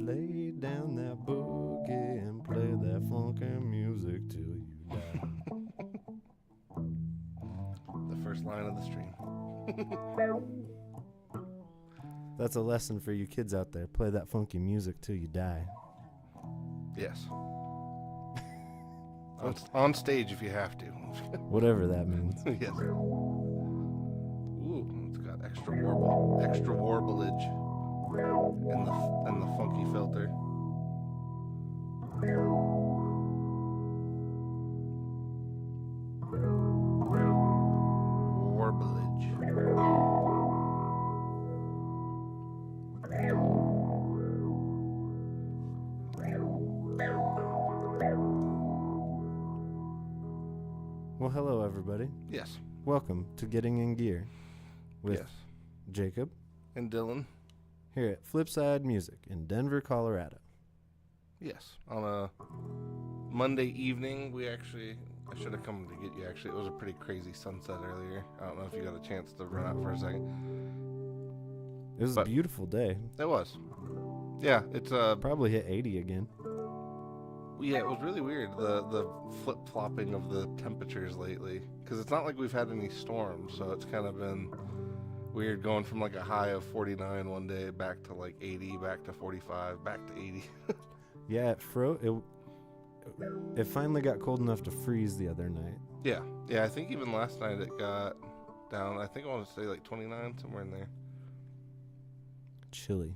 Lay down that boogie and play that funky music till you die. The first line of the stream. That's a lesson for you kids out there. Play that funky music till you die. Yes. on stage if you have to. Whatever that means. Yes. Ooh, it's got extra warblage in the funky filter. Warblage. Well, hello, everybody. Yes. Welcome to Getting in Gear with Yes. Jacob And Dylan. here at Flipside Music in Denver, Colorado. Yes. On a Monday evening, I should have come to get you, actually. It was a pretty crazy sunset earlier. I don't know if you got a chance to run out for a second. It was a beautiful day. It was. Yeah, it's Probably hit 80 again. yeah, it was really weird, the flip-flopping of the temperatures lately. Because it's not like we've had any storms, so it's kind of been weird going from like a high of 49 one day back to like 80, back to 45, back to 80. Yeah, it finally got cold enough to freeze the other night. Yeah, I think even last night it got down, I want to say like 29, somewhere in there. Chilly.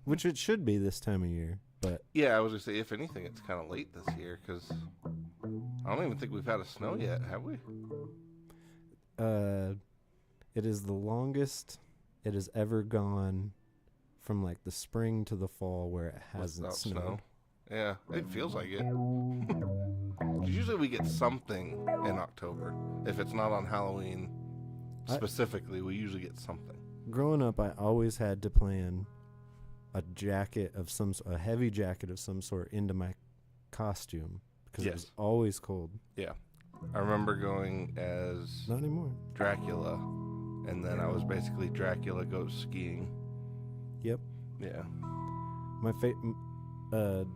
Which it should be this time of year, but... Yeah, I was going to say, if anything, it's kind of late this year, because I don't even think we've had a snow yet, have we? It is the longest it has ever gone from like the spring to the fall where it hasn't Without snowed. snow. Yeah, it feels like it. 'Cause usually we get something in October. If it's not on Halloween specifically, we usually get something. Growing up, I always had to plan a heavy jacket of some sort into my costume because it was always cold. Yeah. I remember going as Not anymore. Dracula, and then I was basically Dracula goes skiing. Yep. Yeah.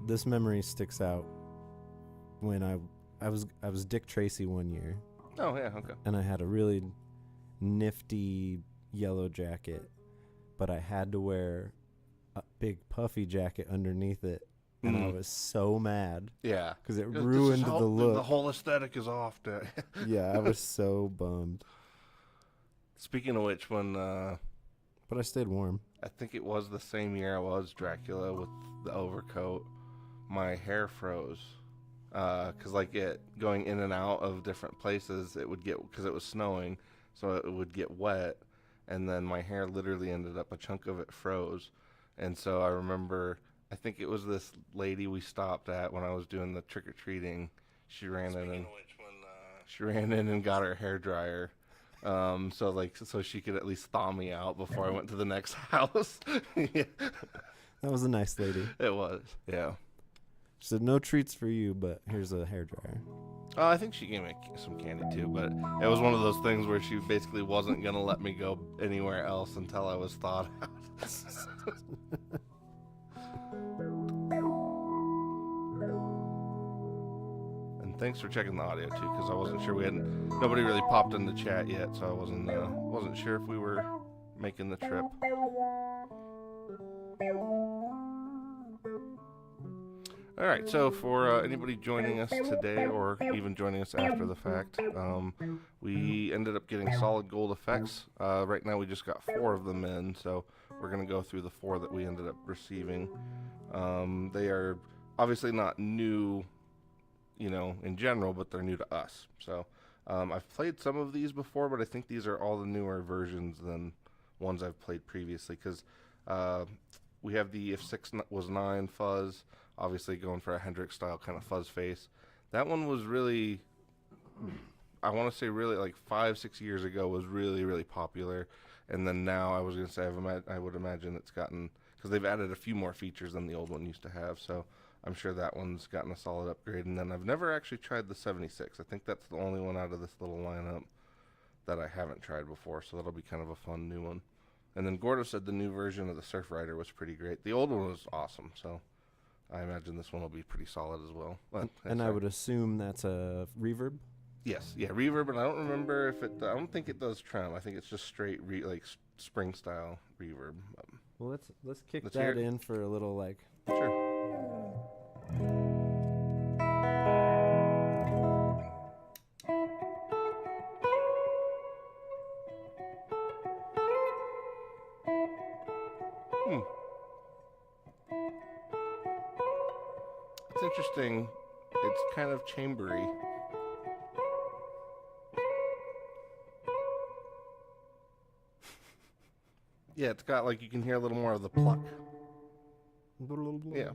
This memory sticks out when I was Dick Tracy one year. Oh, yeah, okay. And I had a really nifty yellow jacket, but I had to wear a big puffy jacket underneath it, and I was so mad. Yeah. Because it ruined the look. The whole aesthetic is off. Yeah, I was so bummed. Speaking of which, But I stayed warm. I think it was the same year I was Dracula with the overcoat, my hair froze. Because going in and out of different places, it would get, because it was snowing, so it would get wet, and then my hair literally ended up, a chunk of it froze. And so I remember, I think it was this lady we stopped at when I was doing the trick-or-treating. She ran in and got her hair dryer. So she could at least thaw me out before I went to the next house. Yeah. That was a nice lady. It was, yeah. She said, no treats for you, but here's a hairdryer. I think she gave me some candy too, but it was one of those things where she basically wasn't going to let me go anywhere else until I was thawed out. And thanks for checking the audio too, because I wasn't sure nobody really popped in the chat yet, so I wasn't sure if we were making the trip. All right, so for anybody joining us today or even joining us after the fact, we ended up getting SolidGoldFX. Right now we just got 4 of them in, so we're going to go through the 4 that we ended up receiving. They are obviously not new, in general, but they're new to us. So I've played some of these before, but I think these are all the newer versions than ones I've played previously, because we have the If 6 Was 9 fuzz, obviously going for a Hendrix style kind of fuzz face. That one was really, I want to say really like 5-6 years ago was really, really popular. And then now I was going to say, I would imagine it's gotten, because they've added a few more features than the old one used to have. So I'm sure that one's gotten a solid upgrade. And then I've never actually tried the 76. I think that's the only one out of this little lineup that I haven't tried before. So that'll be kind of a fun new one. And then Gordo said the new version of the Surf Rider was pretty great. The old one was awesome, so I imagine this one will be pretty solid as well. But, And I would assume that's a reverb? Yes, yeah, reverb, and I don't remember if it, I don't think it does trem. I think it's just straight, spring style reverb. Well, let's kick Let's hear that it. in for a little, like... Sure. It's interesting. It's kind of chambery. Yeah, it's got like, you can hear a little more of the pluck. Yeah.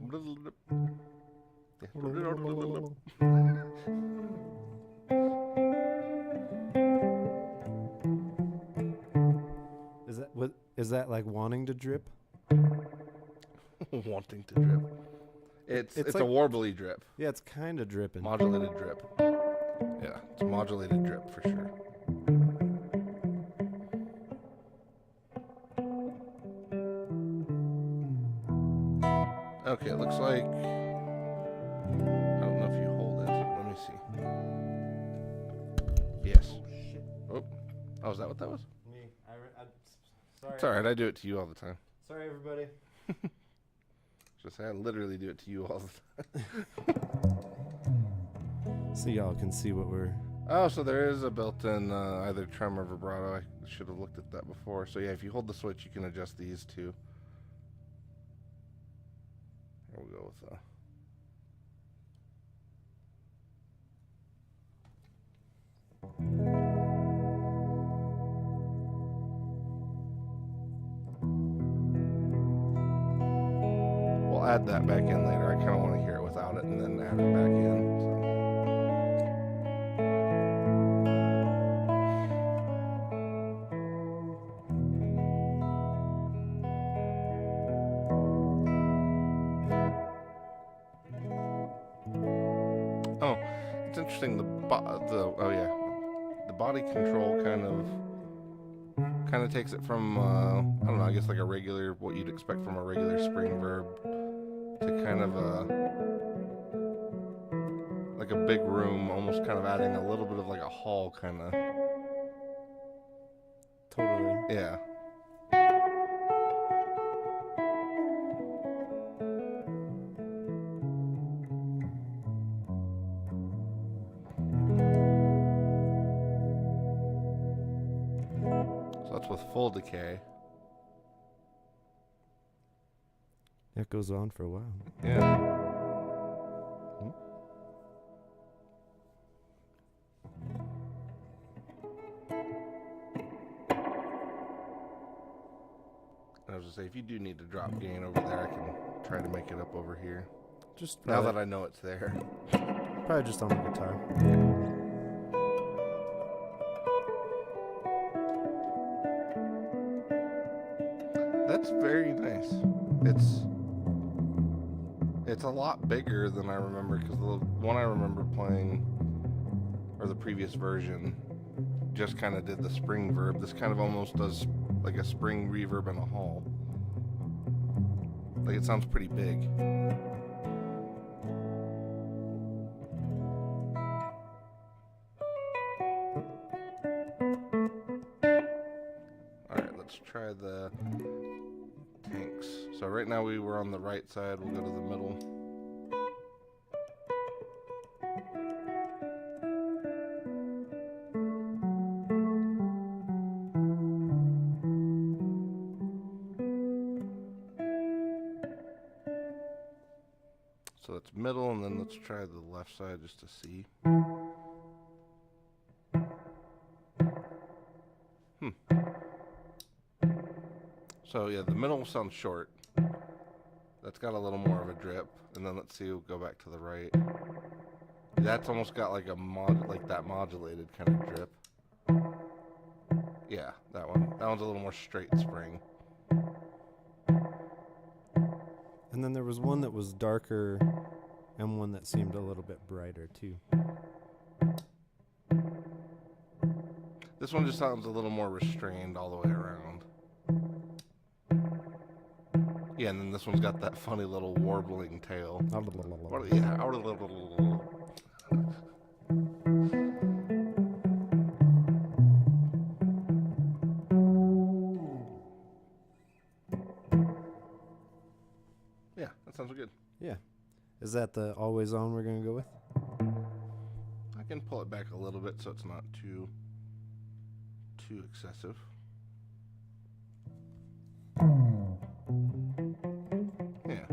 Is that like wanting to drip? Wanting to drip. It's like, a warbly drip. Yeah, it's kind of dripping. Modulated drip. Yeah, it's modulated drip for sure. Okay, it looks like... I don't know if you hold it. Let me see. Yes. Oh, shit. Oh, is that what that was? Me. Sorry. It's alright, I do it to you all the time. Sorry, everybody. Just say I literally do it to you all the time. So y'all can see what we're... Oh, so there is a built-in either trem or vibrato. I should have looked at that before. So yeah, if you hold the switch, you can adjust these two. Here we'll go with We'll add that back in later. I kind of want to hear it without it and then add it back in. Oh, it's interesting. The body control kind of takes it from I don't know. I guess like a regular, what you'd expect from a regular spring verb, to kind of like a big room, almost kind of adding a little bit of like a hall kind of. Totally. Yeah. So that's with full decay. That goes on for a while. Yeah. I was gonna say, if you do need to drop gain over there, I can try to make it up over here. Just Now probably, that I know it's there. probably just on the guitar. That's very nice. It's a lot bigger than I remember, because the one I remember playing, or the previous version, just kind of did the spring verb. This kind of almost does like a spring reverb in a hall. Like, it sounds pretty big. Alright, let's try the tanks. So right now we were on the right side, we'll go to the middle. So that's middle, and then let's try the left side just to see. So yeah, the middle sounds short. That's got a little more of a drip, and then let's see. We'll go back to the right. That's almost got like a that modulated kind of drip. Yeah, that one. That one's a little more straight spring. And then there was one that was darker and one that seemed a little bit brighter too. This one just sounds a little more restrained all the way around. Yeah, and then this one's got that funny little warbling tail. Yeah, that sounds good. Yeah. Is that the always on we're going to go with? I can pull it back a little bit so it's not too excessive. Yeah.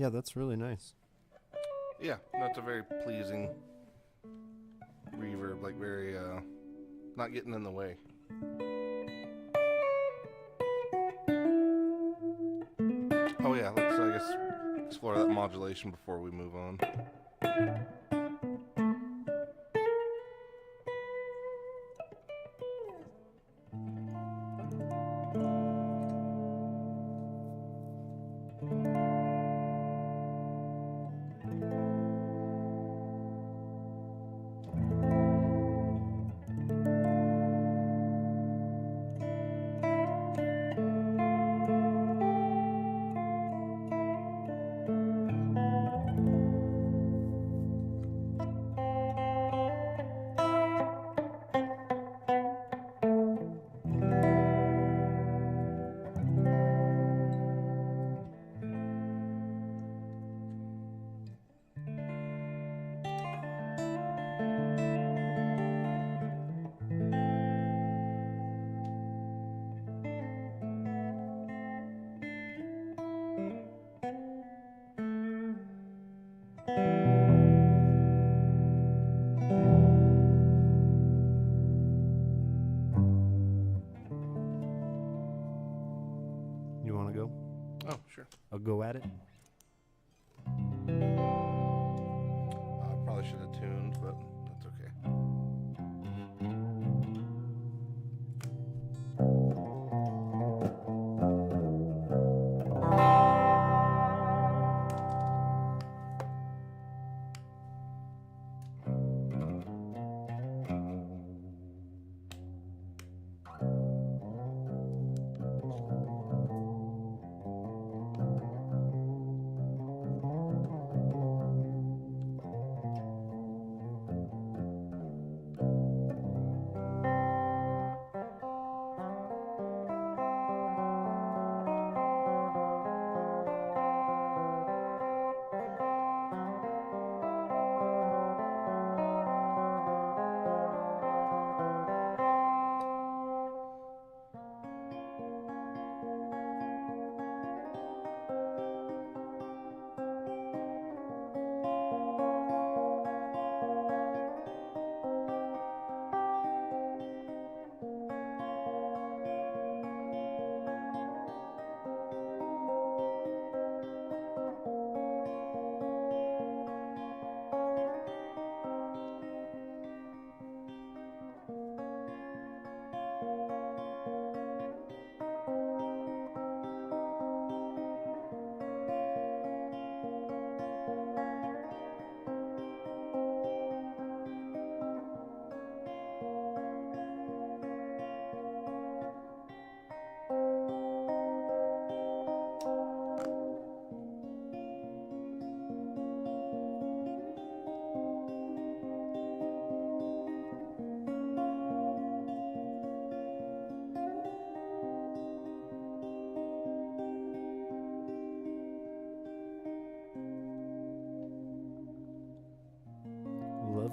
Yeah, that's really nice. Yeah, that's a very pleasing reverb, like very, not getting in the way. Oh yeah, let's, I guess, explore that modulation before we move on. You want to go? Oh, sure. I'll go at it. Probably should have tuned, but that's okay.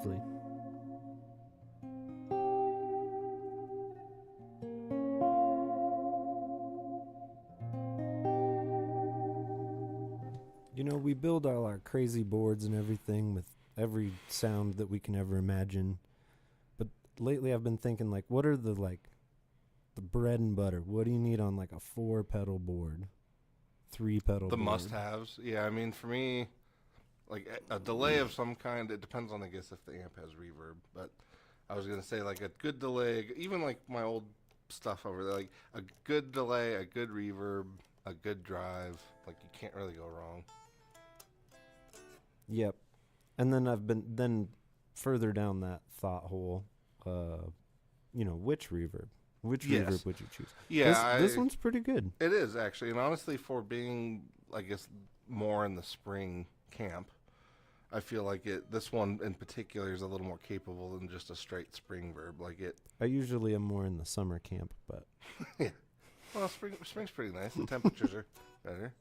lovely. You know, we build all our crazy boards and everything with every sound that we can ever imagine. But lately I've been thinking, like, what are the bread and butter? What do you need on, like, a 4-pedal board? 3-pedal board? The must-haves. Yeah, I mean, for me, like, a delay of some kind, it depends on, I guess, if the amp has reverb. But I was going to say, like, a good delay, even, like, my old stuff over there, like, a good delay, a good reverb, a good drive. Like, you can't really go wrong. Yep. And then I've been then further down that thought hole, which reverb? Which reverb would you choose? Yeah, this one's pretty good. It is, actually. And honestly, for being, I guess, more in the spring camp, I feel like this one in particular is a little more capable than just a straight spring verb. Like it. I usually am more in the summer camp, but yeah. Well, spring's pretty nice. The temperatures are better.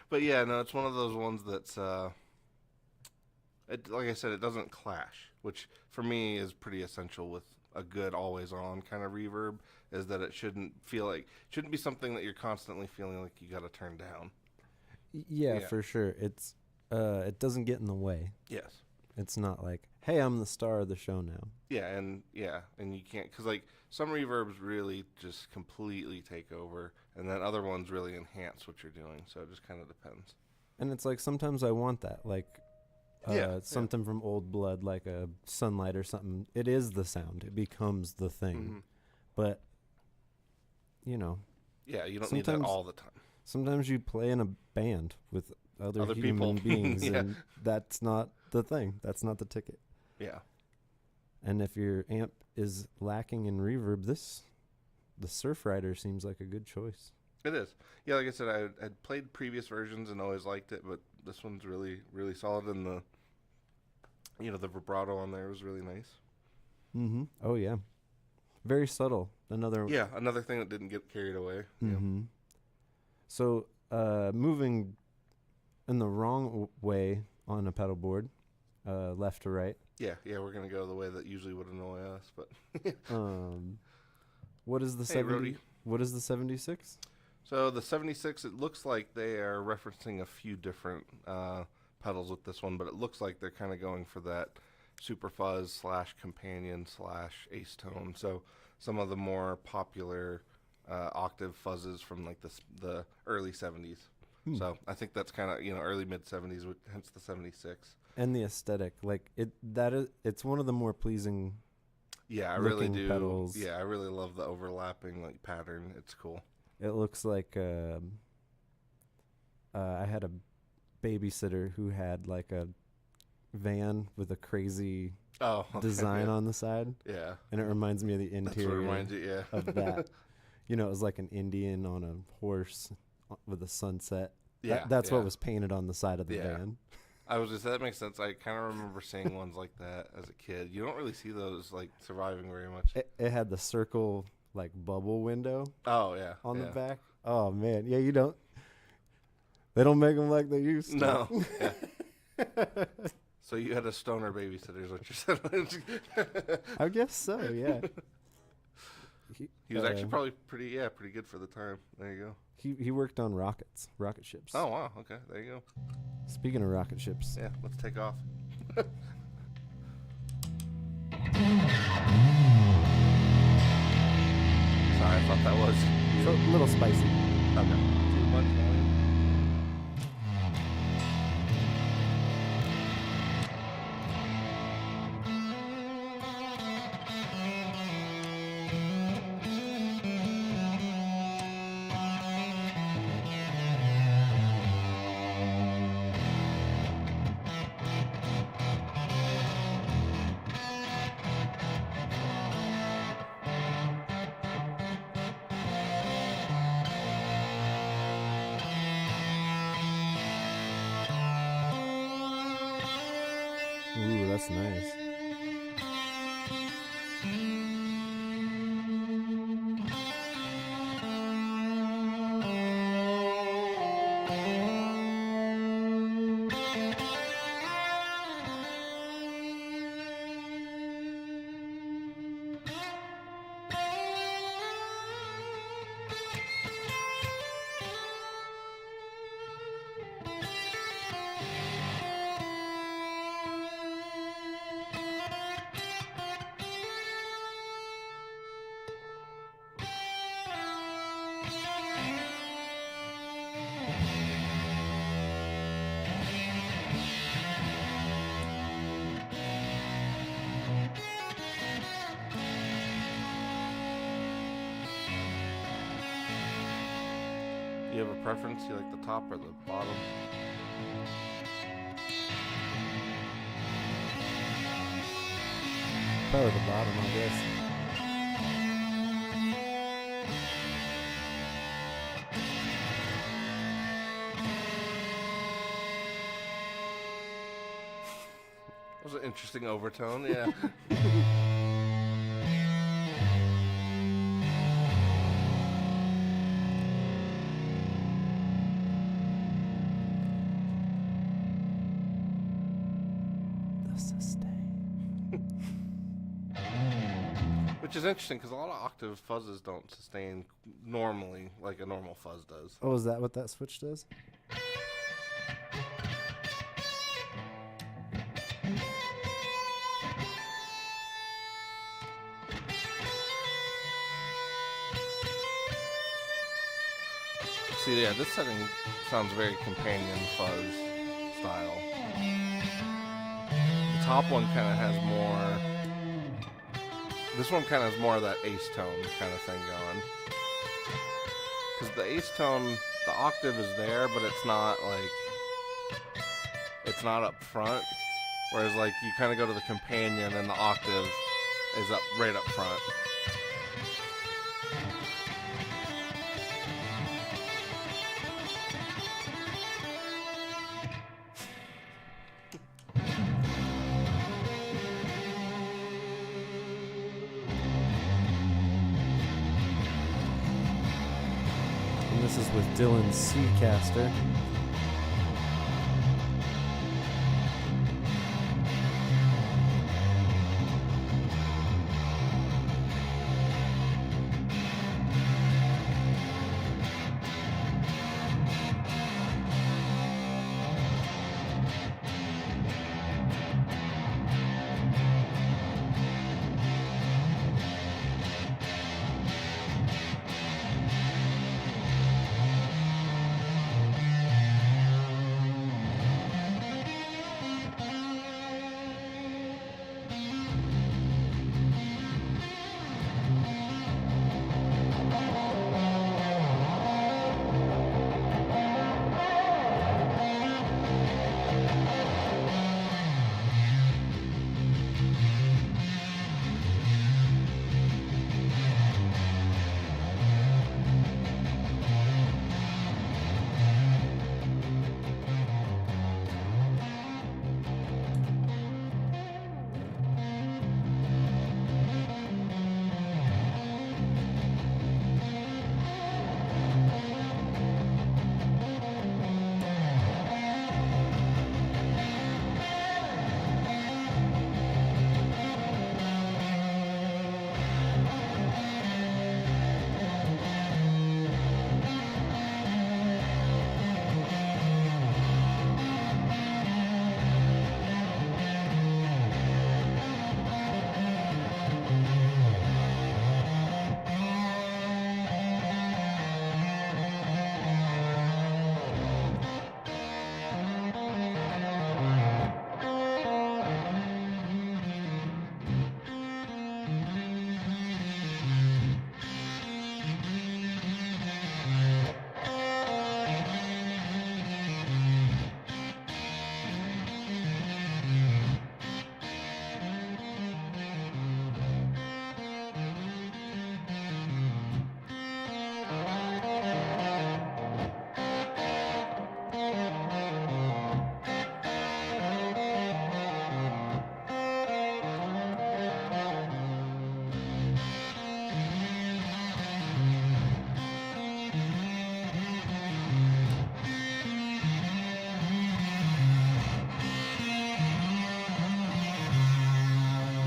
But yeah, no, it's one of those ones that's, like I said, it doesn't clash, which for me is pretty essential with a good always-on kind of reverb, is that it shouldn't be something that you're constantly feeling like you got to turn down. Yeah, for sure. It's it doesn't get in the way. Yes. It's not like, hey, I'm the star of the show now. Yeah, and you can't, because like some reverbs really just completely take over, and then other ones really enhance what you're doing. So it just kind of depends. And it's like sometimes I want that, like something from Old Blood, like a Sunlight or something. It is the sound. It becomes the thing. Mm-hmm. But you know, yeah, you don't need that all the time. Sometimes you play in a band with other people. human beings, and that's not the thing. That's not the ticket. Yeah. And if your amp is lacking in reverb, the Surfrider seems like a good choice. It is. Yeah, like I said, I had played previous versions and always liked it, but this one's really, really solid, and the vibrato on there was really nice. Mm-hmm. Oh, yeah. Very subtle. Another thing that didn't get carried away. Mm-hmm. Yeah. So, moving in the wrong way on a pedal board, left to right. Yeah, we're gonna go the way that usually would annoy us, but. What is the 70? What is the 76? So the 76, it looks like they are referencing a few different pedals with this one, but it looks like they're kind of going for that super fuzz / companion / ace tone. So some of the more popular octave fuzzes from like the early 70s. So I think that's kind of early mid 70s, hence the 76. And the aesthetic, like it's one of the more pleasing. Yeah, I really do. Pedals. Yeah, I really love the overlapping like pattern. It's cool. It looks like I had a babysitter who had like a van with a crazy design on the side. Yeah, and it reminds me of the interior. That's what reminds you, of that. It was like an Indian on a horse with a sunset. Yeah, that's what was painted on the side of the van. I was just, that makes sense. I kind of remember seeing ones like that as a kid. You don't really see those like surviving very much. It had the circle like bubble window. Oh yeah, on the back. Oh man, yeah. They don't make them like they used to. No. Yeah. So you had a stoner babysitter, is what you're saying? I guess so. Yeah. He was actually probably pretty good for the time. There you go. He worked on rocket ships. Oh wow, okay, there you go. Speaking of rocket ships, yeah, let's take off. Sorry, I thought that was a little spicy. Okay. Too much volume. Ooh, that's nice. you have a preference? You like the top or the bottom? Probably the bottom, I guess. That was an interesting overtone, yeah. The sustain. Which is interesting because a lot of octave fuzzes don't sustain normally like a normal fuzz does. Oh, is that what that switch does? See, yeah, this setting sounds very companion fuzz style. The top one kind of has more. This one kind of has more of that ace tone kind of thing going. Because the ace tone, the octave is there, but it's not like, it's not up front. Whereas like you kind of go to the companion and the octave is up right up front. And this is with Dylan's Seacaster.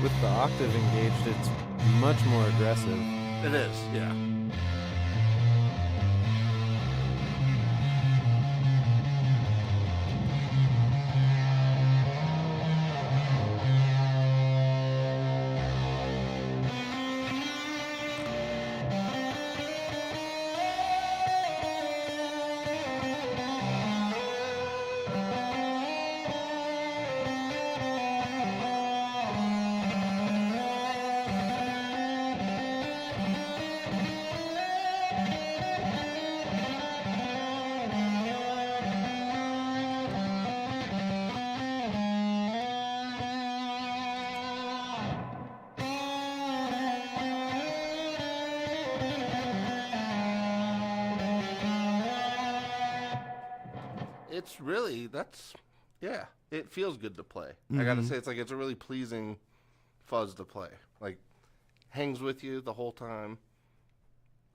With the octave engaged, it's much more aggressive. It is, yeah. it's really, yeah, it feels good to play. I gotta say, it's a really pleasing fuzz to play. Like, hangs with you the whole time.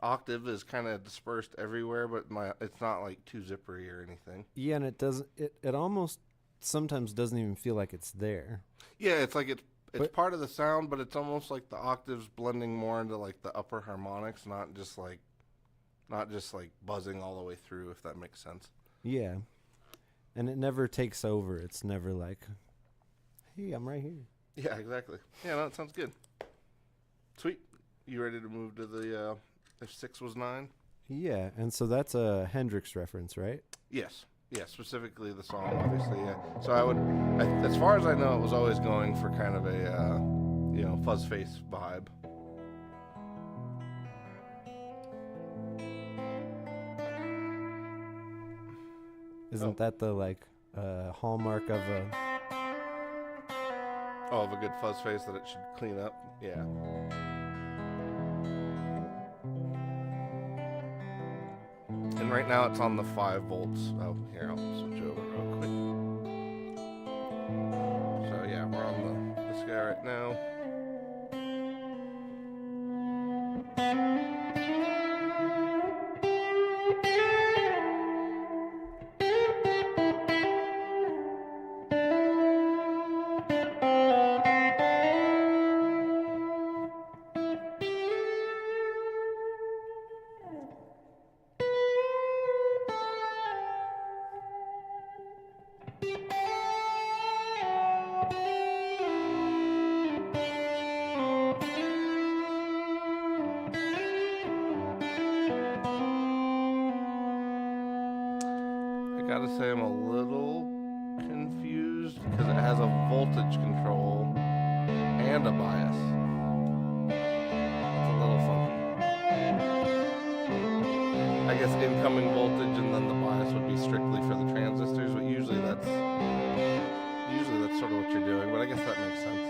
Octave is kind of dispersed everywhere, but it's not like too zippery or anything. Yeah, and it doesn't. It almost sometimes doesn't even feel like it's there. Yeah, it's like it's part of the sound, but it's almost like the octaves blending more into like the upper harmonics, not just like buzzing all the way through, if that makes sense. Yeah, and it never takes over. It's never like, hey, I'm right here. Yeah, exactly. Yeah, no, that sounds good. Sweet. You ready to move to the if 6 was 9? Yeah, and so that's a Hendrix reference, right? Yes. Yeah, specifically the song, obviously, yeah. So as far as I know, it was always going for kind of a, fuzz face vibe. Isn't that the, like, hallmark of a... Oh, of a good fuzz face that it should clean up? Yeah. And right now it's on the 5 volts. Oh, here, I'll switch over real quick. So yeah, we're on this guy right now. I gotta say I'm a little confused because it has a voltage control and a bias. It's a little funky. I guess incoming voltage and then the bias would be strictly for the transistors, but usually that's sort of what you're doing, but I guess that makes sense.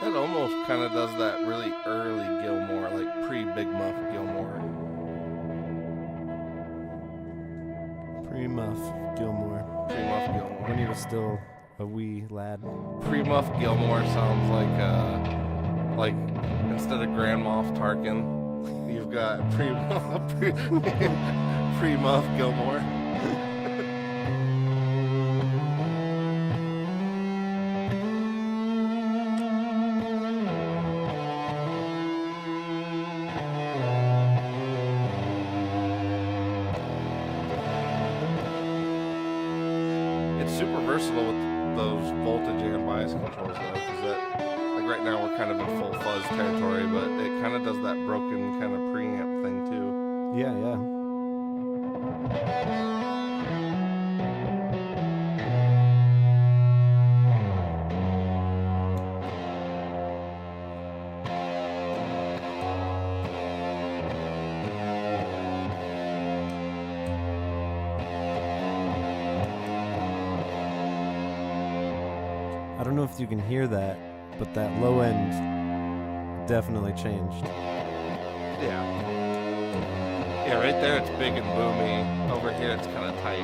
That almost kind of does that really early Gilmore, like pre-Big Muff Gilmore. Pre-Muff Gilmore. Pre-Muff Gilmore. When he was still a wee lad. Pre-Muff Gilmore sounds like instead of Grand Moff Tarkin, you've got pre-Muff Gilmore. Super versatile with those voltage and bias controls though, because like right now we're kind of in full fuzz territory, but it kind of does that broken kind of preamp thing too. Yeah, yeah. I don't know if you can hear that, but that low end definitely changed. Yeah. Yeah, right there it's big and boomy. Over here it's kind of tight.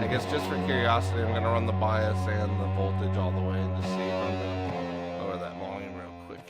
I guess just for curiosity, I'm going to run the bias and the voltage all the way and just see if I'm going to lower that volume real quick.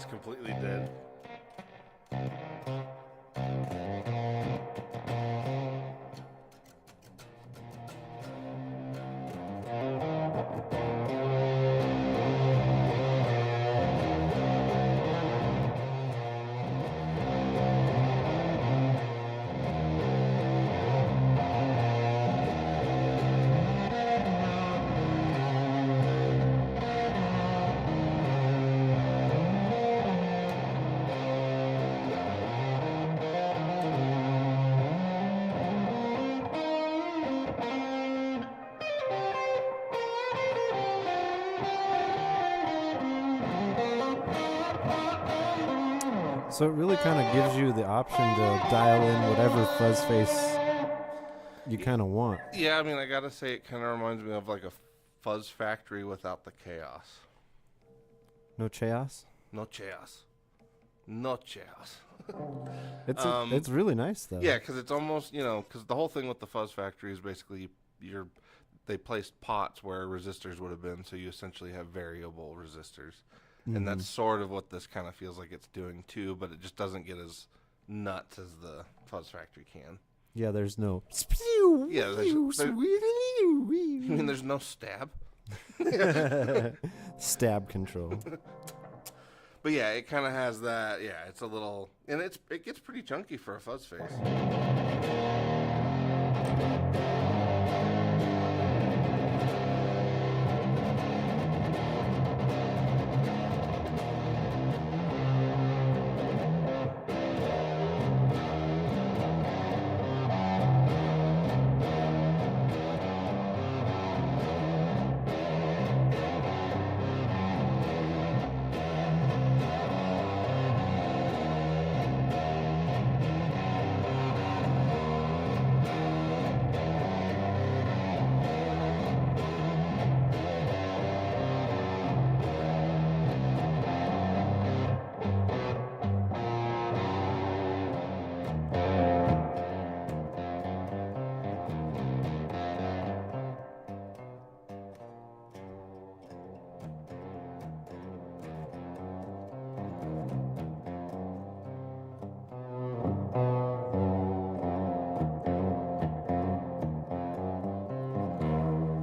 just completely dead. So it really kind of gives you the option to dial in whatever fuzz face you kind of want. Yeah, I mean, I gotta say, it kind of reminds me of like a fuzz factory without the chaos. No chaos? No chaos. No chaos. It's really nice though. Yeah, because it's almost, because the whole thing with the fuzz factory is basically they placed pots where resistors would have been, so you essentially have variable resistors. And that's sort of what this kind of feels like it's doing too, but it just doesn't get as nuts as the fuzz factory can. Yeah, there's no. Yeah, you mean there's no stab? Stab control. But yeah, it kind of has that. Yeah, it's a little, and it gets pretty chunky for a fuzz face.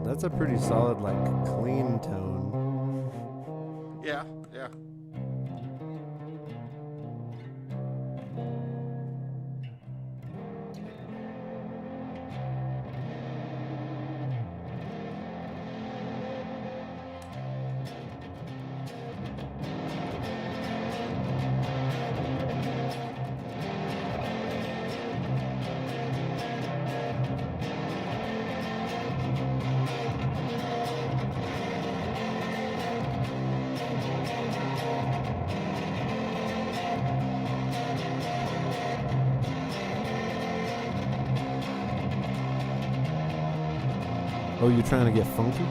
That's a pretty solid, like, clean tone. Yeah, yeah. Oh, you trying to get funky?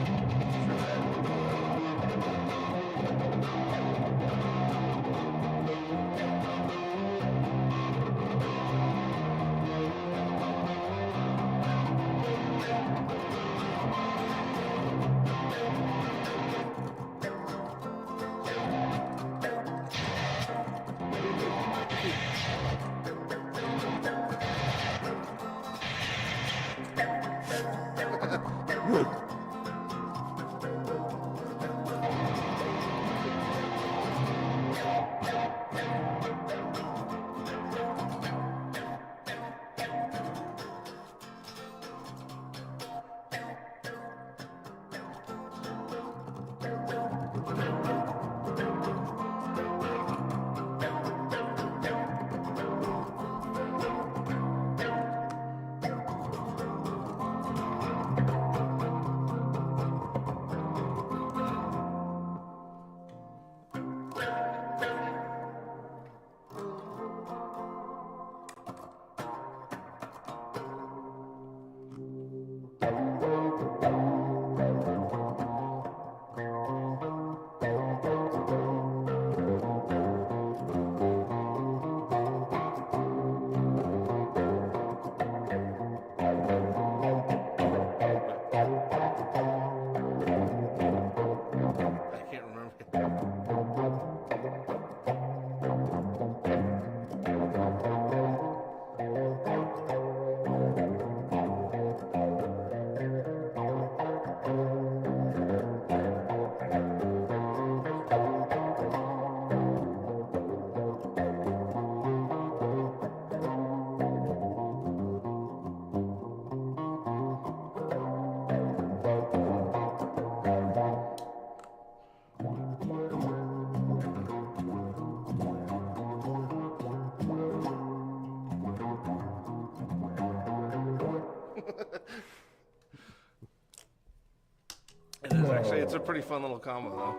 It is actually. It's a pretty fun little combo, though.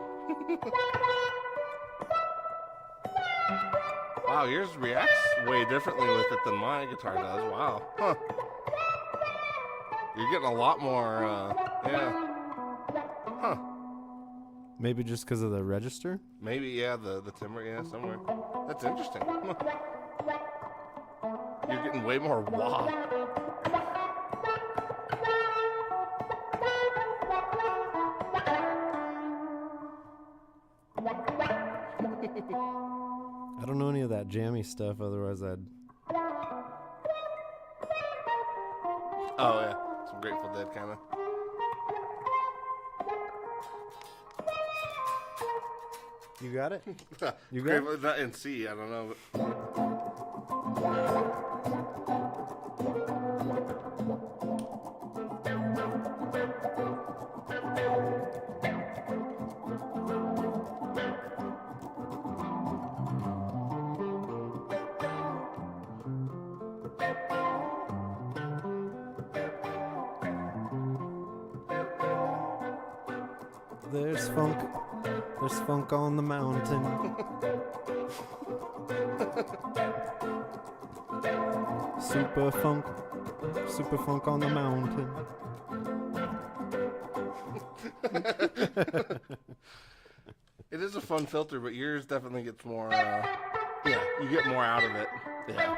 Wow, yours reacts way differently with it than my guitar does. Wow. Huh. You're getting a lot more, yeah. Huh. Maybe just because of the register? Maybe, yeah, the timbre, yeah, somewhere. That's interesting. Huh. You're getting way more wah. I don't know any of that jammy stuff, otherwise I'd... Oh, yeah. Some Grateful Dead kind of. You got it? You got Grateful, it? not in C, I don't know. There's funk on the mountain. Super funk on the mountain. It is a fun filter, but yours definitely gets more, yeah, you get more out of it. Yeah.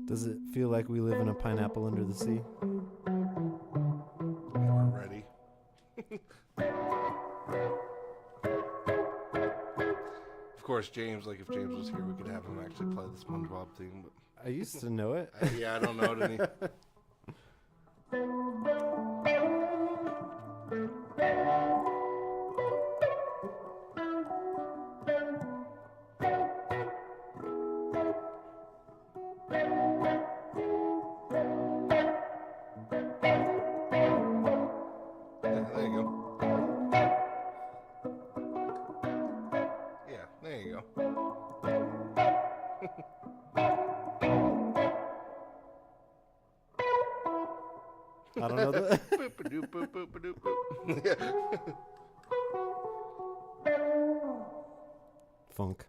Does it feel like we live in a pineapple under the sea? We're ready. Of course, James, like if James was here, we could have him actually play the SpongeBob theme. But I used to know it. yeah, I don't know it any. I don't know that. Funk.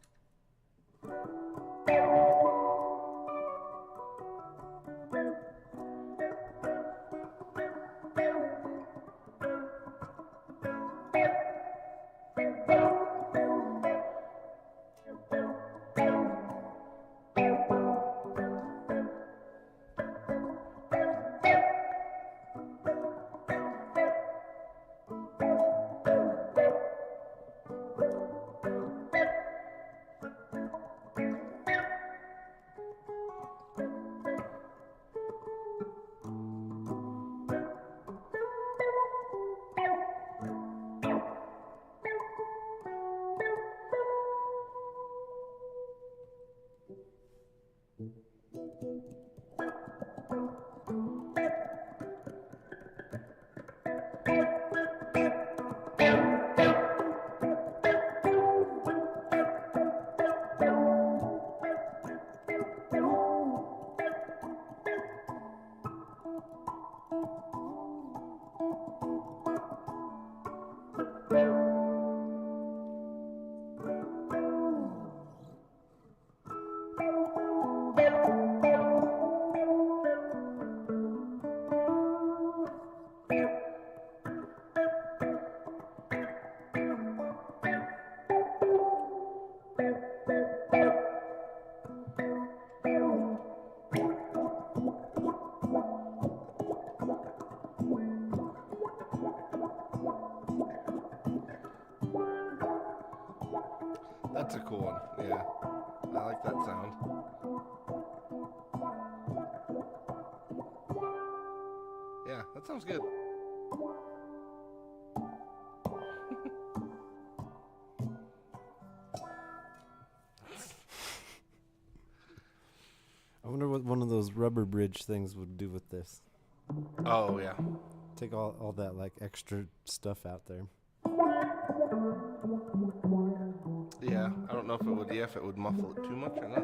That's a cool one, yeah. I like that sound. Yeah, that sounds good. I wonder what one of those rubber bridge things would do with this. Oh, yeah. Take all that like extra stuff out there. Yeah, I don't know if it would muffle it too much or not.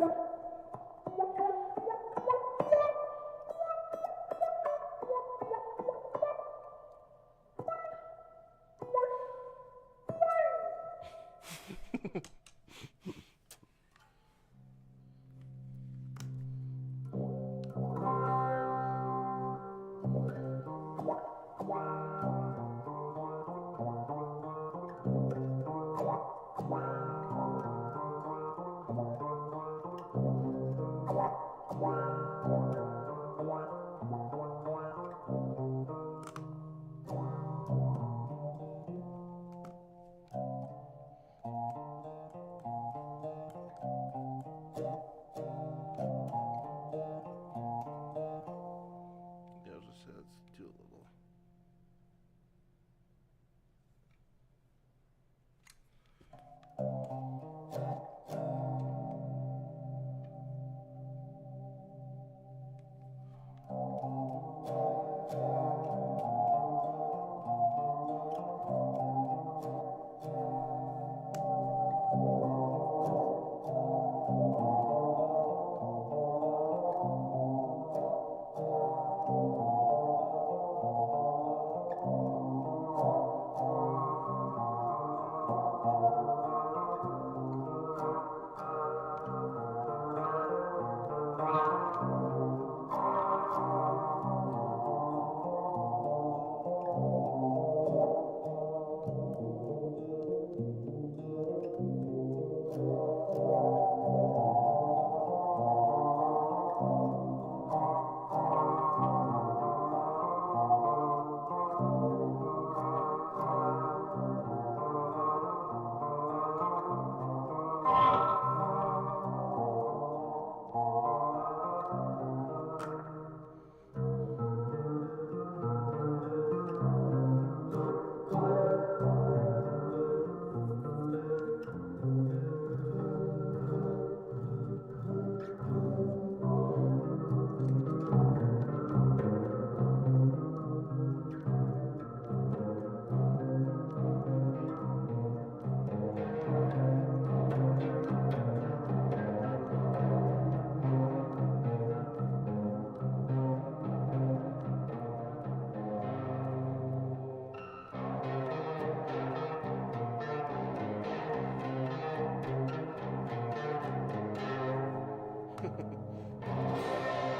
Yeah, let's do a little.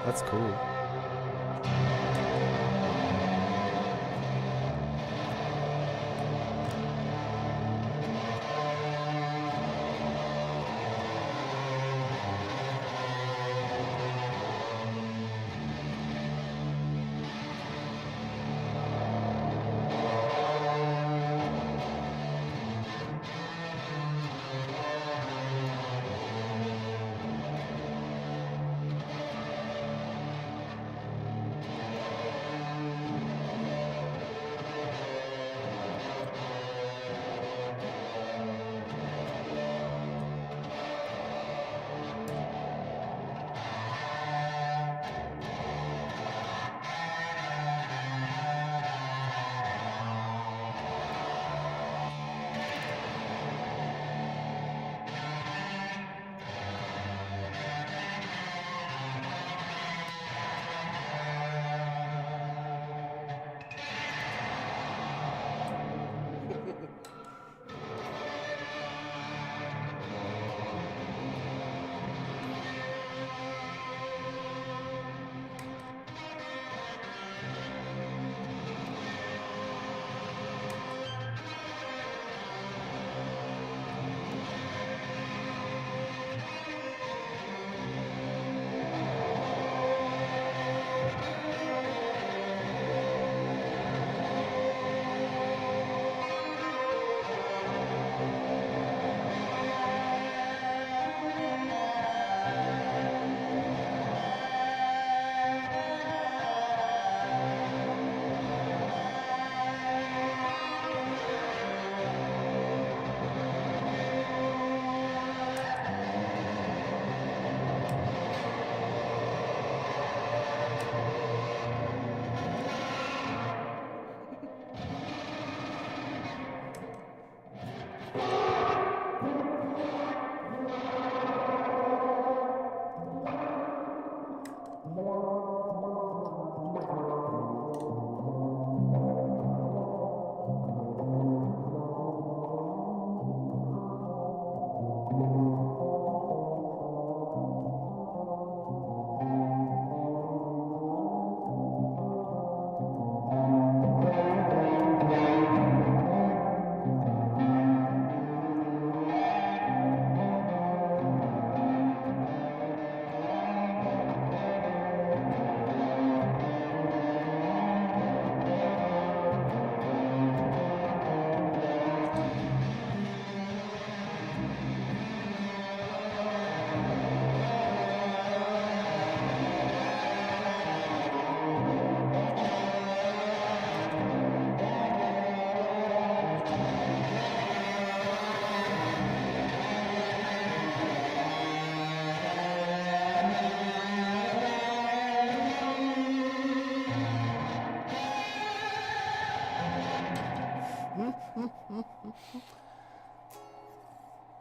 That's cool.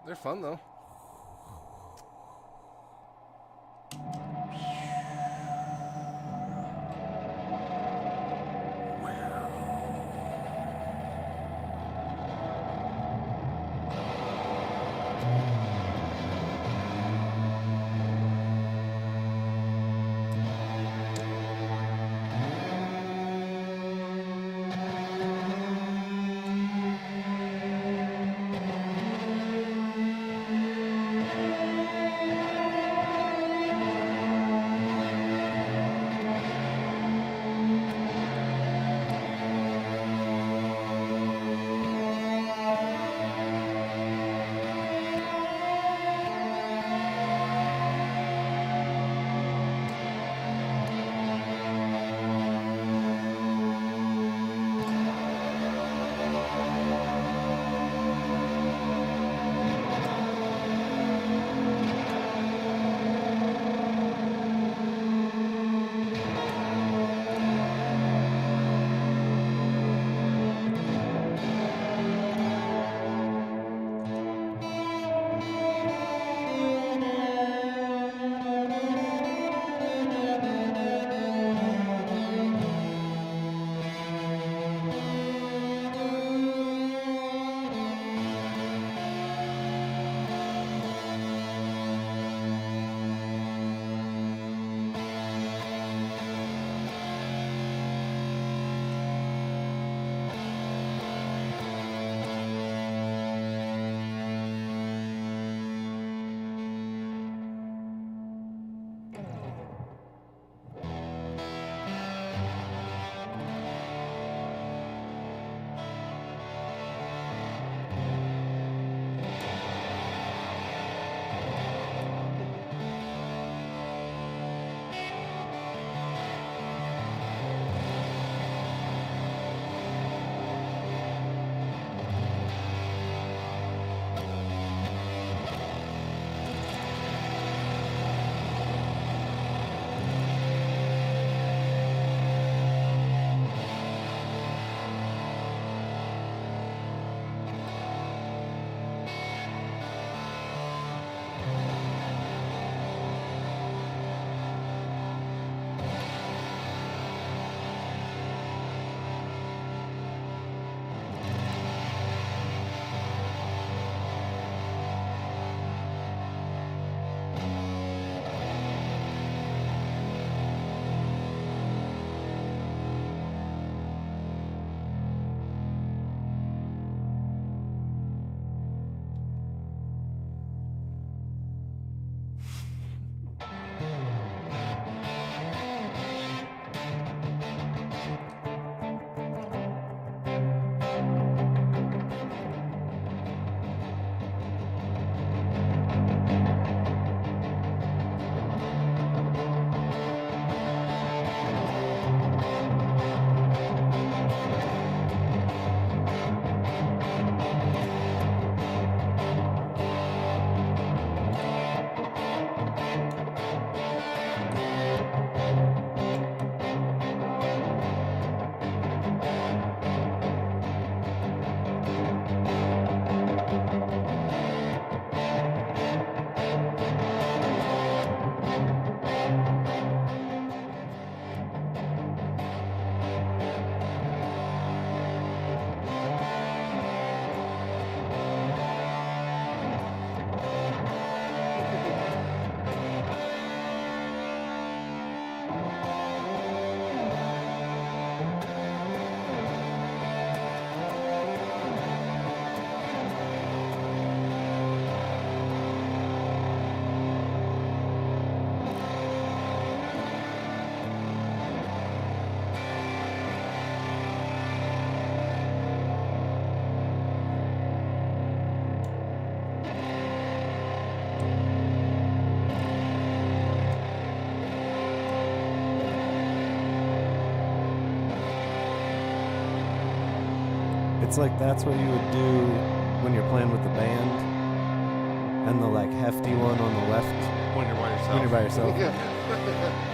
They're fun though. It's like that's what you would do when you're playing with the band, and the like hefty one on the left When you're by yourself. when you're by yourself. Yeah.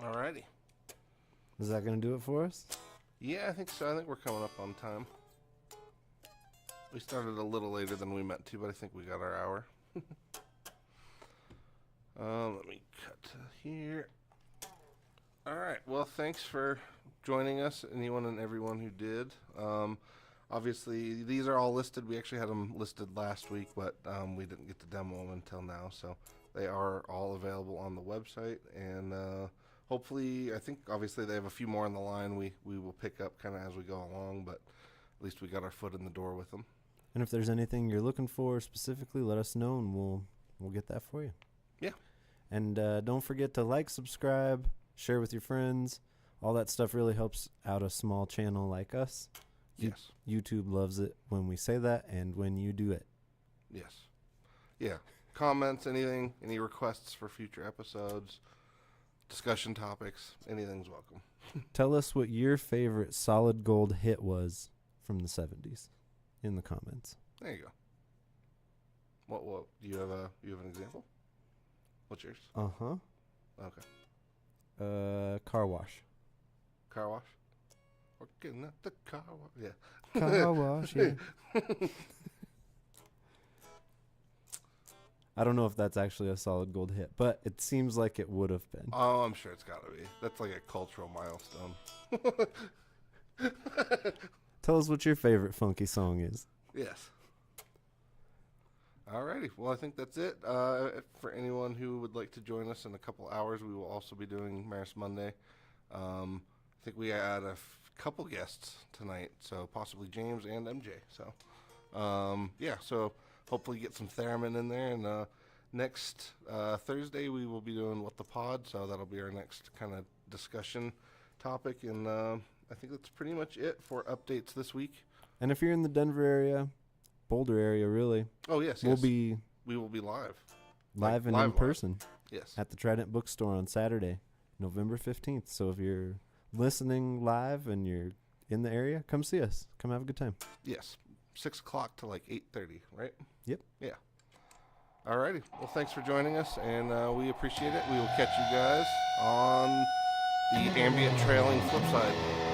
Alrighty. Is that gonna do it for us? Yeah, I think so. I think we're coming up on time. We started a little later than we meant to, but I think we got our hour. Let me cut to here. Alright, well, thanks for joining us, anyone and everyone who did. Obviously, these are all listed. We actually had them listed last week, but we didn't get to demo them until now, so they are all available on the website, and hopefully, I think obviously they have a few more on the line we will pick up kind of as we go along, but at least we got our foot in the door with them. And if there's anything you're looking for specifically, let us know, and we'll get that for you. Yeah. And don't forget to like, subscribe, share with your friends. All that stuff really helps out a small channel like us. Yes. YouTube loves it when we say that and when you do it. Yes. Yeah. Comments, anything, any requests for future episodes, discussion topics, anything's welcome. Tell us what your favorite solid gold hit was from the 70s in the comments. There you go. What you have an example? What's yours? Uh-huh. Okay. Car wash. Car wash? Working at the car wash. Yeah. Car wash, yeah. I don't know if that's actually a solid gold hit, but it seems like it would have been. Oh, I'm sure it's got to be. That's like a cultural milestone. Tell us what your favorite funky song is. Yes. Alrighty. Well, I think that's it. For anyone who would like to join us in a couple hours, we will also be doing Maris Monday. I think we had a couple guests tonight, so possibly James and MJ. So, yeah, so hopefully get some theremin in there. And next Thursday, we will be doing What the Pod, so that'll be our next kind of discussion topic. And I think that's pretty much it for updates this week. And if you're in the Denver area, Boulder area, really. Oh, yes, we will be live. Live and live in person. Yes. At the Trident Bookstore on Saturday, November 15th. So if you're listening live and you're in the area, come see us. Come have a good time. Yes. 6 o'clock to like 8:30, right? Yep. Yeah. Alrighty. Well, thanks for joining us, and we appreciate it. We will catch you guys on the ambient trailing flip side.